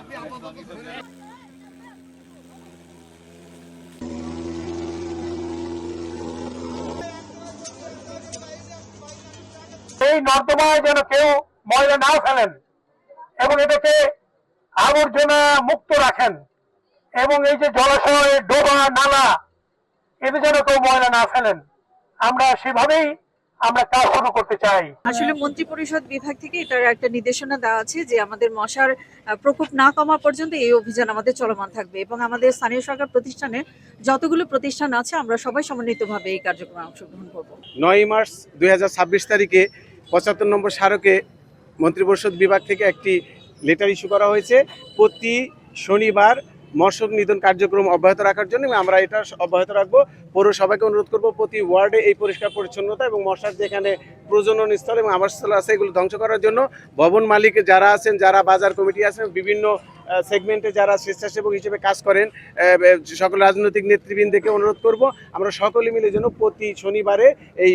এই নর্দমায় যেন কেউ ময়লা না ফেলেন এবং এটাকে আবর্জনা মুক্ত রাখেন এবং এই যে জলাশয় ডোবা নালা এতে যেন কেউ ময়লা না ফেলেন। আমরা সেভাবেই আমরা কাজ শুরু করতে চাই। আসলে মন্ত্রিপরিষদ বিভাগ থেকে এটার একটা নির্দেশনা দেওয়া আছে যে আমাদের মশার প্রকোপ না কমা পর্যন্ত এই অভিযান আমাদের চলমান থাকবে এবং আমাদের স্থানীয় সরকার প্রতিষ্ঠানে যতগুলো প্রতিষ্ঠান আছে আমরা সবাই সমন্বিতভাবে এই কার্যক্রমে অংশগ্রহণ করব। 9 মার্চ 2026 তারিখে 75 নম্বর স্মারকে মন্ত্রিপরিষদ বিভাগ থেকে একটি লেটার ইস্যু করা হয়েছে প্রতি শনিবার মশক নিধন কার্যক্রম অব্যাহত রাখার জন্য। আমরা এটা অব্যাহত রাখবো। পৌরসভাকে অনুরোধ করব প্রতি ওয়ার্ডে এই পরিষ্কার পরিচ্ছন্নতা এবং মশার যেখানে প্রজনন স্থল এবং আবাসস্থল আছে এগুলো ধ্বংস করার জন্য ভবন মালিক যারা আছেন, যারা বাজার কমিটি আছেন, বিভিন্ন সেগমেন্টে যারা স্বেচ্ছাসেবক হিসেবে কাজ করেন, সকল রাজনৈতিক নেতৃবৃন্দকে অনুরোধ করব আমরা সকলে মিলে যেন প্রতি শনিবারে এই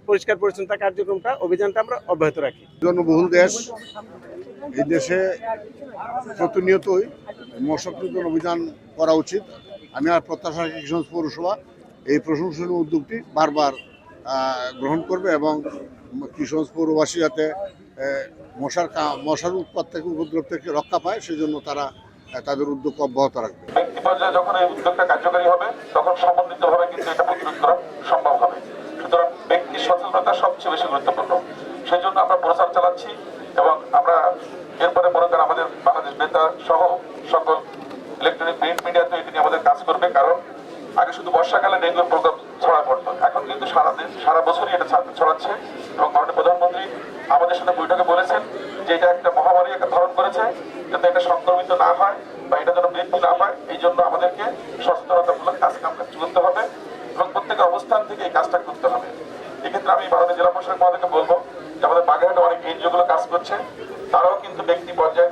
পরিষ্কার পরিচ্ছন্নতা কার্যক্রমটা অভিযানটা আমরা অব্যাহত রাখি। জনবহুল দেশ, এই দেশে প্রতিনিয়তই মশক নিধন অভিযান করা উচিত। আমি আর প্রত্যাশা রাখি কিশোরগঞ্জ পৌরসভা এই প্রশংসনীয় উদ্যোগটি বারবার গ্রহণ করবে এবং কিশোরগঞ্জ পৌরবাসী যাতে মশার উৎপাত থেকে উপদ্রব থেকে রক্ষা পায় সেজন্য তারা তাদের উদ্যোগ অব্যাহত রাখবে। ব্যক্তি পর্যায়ে যখন এই উদ্যোগটা কার্যকরী হবে তখন সমন্বিতভাবে কিন্তু এটা প্রতিরোধ করা সম্ভব হবে। সুতরাং ব্যক্তি সচেতনতা সবচেয়ে বেশি গুরুত্বপূর্ণ। সেই জন্য আমরা প্রচার চালাচ্ছি এবং আমরা এরপরে মনে করেন আমাদের বাংলাদেশ নেতা সহ সকল ইলেকট্রনিক প্রিন্ট মিডিয়াতে এটি নিয়ে আমাদের কাজ করবে। কারণ আগে শুধু বর্ষাকালে ডেঙ্গুর প্রকোপ ছড়া পড়তো, এখন কিন্তু সারা বছরই এটা ছড়াচ্ছে এবং মাননীয় প্রধানমন্ত্রী আমাদের সাথে বৈঠকে বলেছেন যে এটা একটা মহামারী একটা ধারণ করেছে, যাতে এটা সংক্রমিত না হয় বা এটা যেন বৃদ্ধি না পায়। এই জন্য আমাদেরকে সচেতনতামূলক কাজ করতে হবে এবং প্রত্যেকের অবস্থান থেকে এই কাজটা করতে হবে। এক্ষেত্রে আমি মাননীয় জেলা প্রশাসক মহোদয়কে বলবো যে আমাদের বাগেরহাটে অনেক এনজিও গুলো কাজ করছে, তারাও কিন্তু ব্যক্তি পর্যায়ে